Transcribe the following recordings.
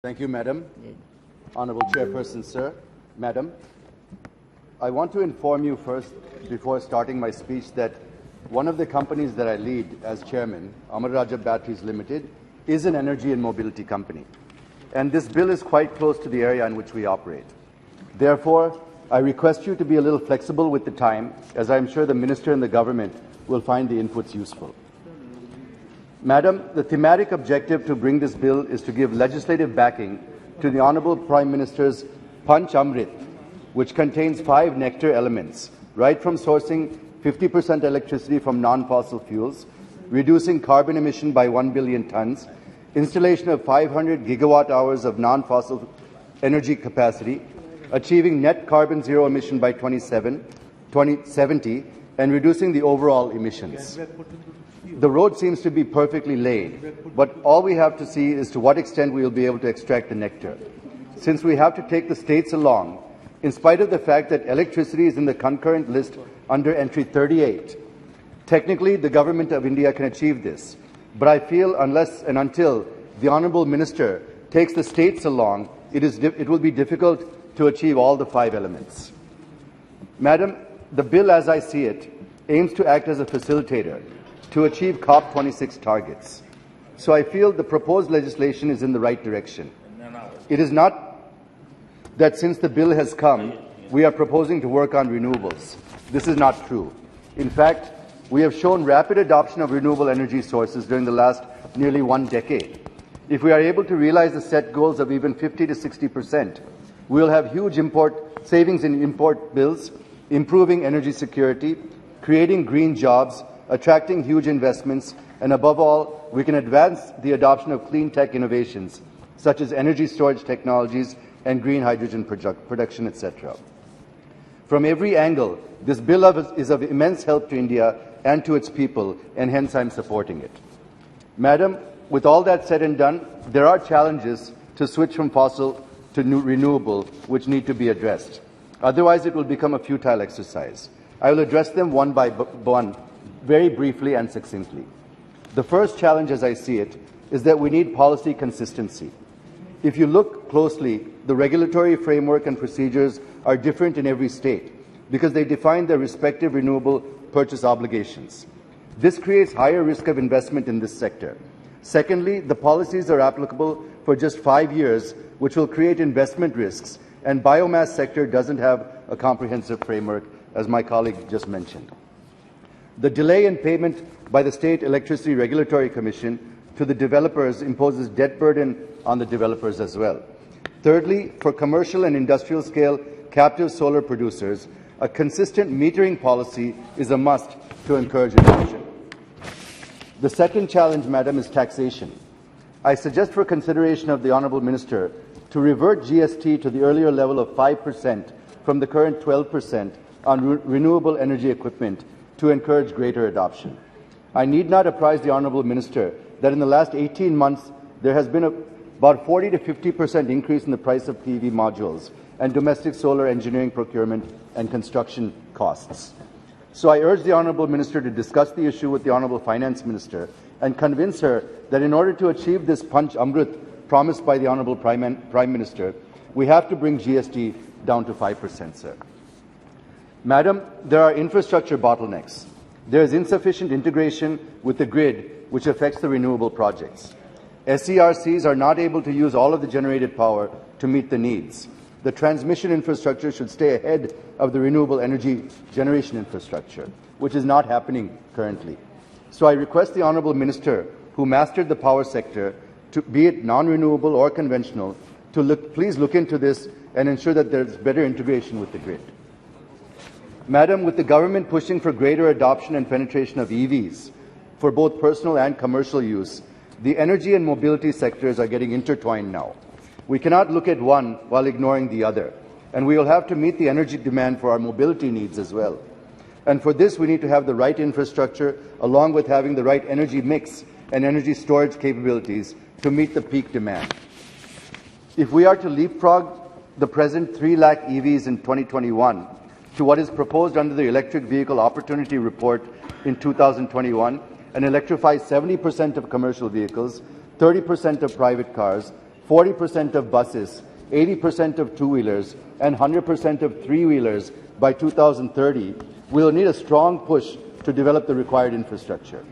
Thank you, Madam. Honorable Chairperson, sir. Madam, I want to inform you first, before starting my speech, that one of the companies that I lead as chairman, Amar Raja Batteries Limited, is an energy and mobility company. And this bill is quite close to the area in which we operate. Therefore, I request you to be a little flexible with the time, as I am sure the Minister and the government will find the inputs useful. Madam, the thematic objective to bring this bill is to give legislative backing to the Honourable Prime Minister's Panch Amrit, which contains 5 nectar elements, right from sourcing 50% electricity from non-fossil fuels, reducing carbon emission by 1 billion tonnes, installation of 500 gigawatt hours of non-fossil energy capacity, achieving net carbon zero emission by 2070, and reducing the overall emissions. The road seems to be perfectly laid, but all we have to see is to what extent we will be able to extract the nectar. Since we have to take the states along, in spite of the fact that electricity is in the concurrent list under entry 38, technically the Government of India can achieve this. But I feel unless and until the Honourable Minister takes the states along, it will be difficult to achieve all the 5 elements. Madam, the bill as I see it aims to act as a facilitator to achieve COP26 targets. So I feel the proposed legislation is in the right direction. It is not that since the bill has come, we are proposing to work on renewables. This is not true. In fact, we have shown rapid adoption of renewable energy sources during the last nearly 1 decade. If we are able to realize the set goals of even 50 to 60%, we will have huge savings in import bills, improving energy security, creating green jobs, attracting huge investments, and above all, we can advance the adoption of clean tech innovations, such as energy storage technologies and green hydrogen production, etc. From every angle, this bill is of immense help to India and to its people, and hence I am supporting it. Madam, with all that said and done, there are challenges to switch from fossil to renewable which need to be addressed. Otherwise, it will become a futile exercise. I will address them one by one, very briefly and succinctly. The first challenge, as I see it, is that we need policy consistency. If you look closely, the regulatory framework and procedures are different in every state because they define their respective renewable purchase obligations. This creates higher risk of investment in this sector. Secondly, the policies are applicable for just 5 years, which will create investment risks, and biomass sector doesn't have a comprehensive framework, as my colleague just mentioned. The delay in payment by the State Electricity Regulatory Commission to the developers imposes debt burden on the developers as well. Thirdly, for commercial and industrial scale captive solar producers, a consistent metering policy is a must to encourage adoption. The second challenge, Madam, is taxation. I suggest for consideration of the Honourable Minister to revert GST to the earlier level of 5% from the current 12% on renewable energy equipment to encourage greater adoption. I need not apprise the Honourable Minister that in the last 18 months there has been about 40 to 50% increase in the price of PV modules and domestic solar engineering procurement and construction costs. So I urge the Honourable Minister to discuss the issue with the Honourable Finance Minister and convince her that in order to achieve this Panch Amrit promised by the Honourable Prime Minister, we have to bring GST down to 5%, sir. Madam, there are infrastructure bottlenecks. There is insufficient integration with the grid, which affects the renewable projects. SERCs are not able to use all of the generated power to meet the needs. The transmission infrastructure should stay ahead of the renewable energy generation infrastructure, which is not happening currently. So I request the Honourable Minister, who mastered the power sector, to be it non-renewable or conventional, to please look into this and ensure that there is better integration with the grid. Madam, with the government pushing for greater adoption and penetration of EVs for both personal and commercial use, the energy and mobility sectors are getting intertwined now. We cannot look at one while ignoring the other, and we will have to meet the energy demand for our mobility needs as well. And for this, we need to have the right infrastructure along with having the right energy mix and energy storage capabilities to meet the peak demand. If we are to leapfrog the present 3 lakh EVs in 2021 to what is proposed under the Electric Vehicle Opportunity Report in 2021 and electrify 70% of commercial vehicles, 30% of private cars, 40% of buses, 80% of two-wheelers, and 100% of three-wheelers by 2030, we will need a strong push to develop the required infrastructure.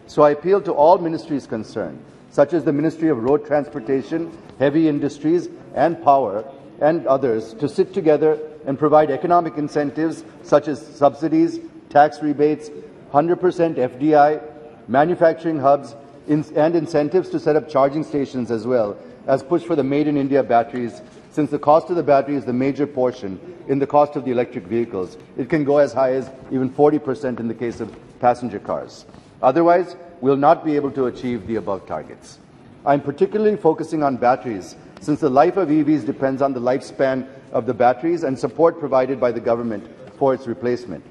So I appeal to all ministries concerned, such as the Ministry of Road Transportation, Heavy Industries, and Power, and others, to sit together and provide economic incentives such as subsidies, tax rebates, 100% FDI, manufacturing hubs, and incentives to set up charging stations as well as push for the Made in India batteries, since the cost of the battery is the major portion in the cost of the electric vehicles. It can go as high as even 40% in the case of passenger cars. Otherwise, we will not be able to achieve the above targets. I'm particularly focusing on batteries, since the life of EVs depends on the lifespan of the batteries and support provided by the government for its replacement.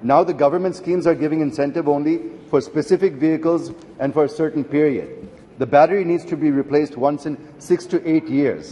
Now the government schemes are giving incentive only for specific vehicles and for a certain period. The battery needs to be replaced once in 6 to 8 years.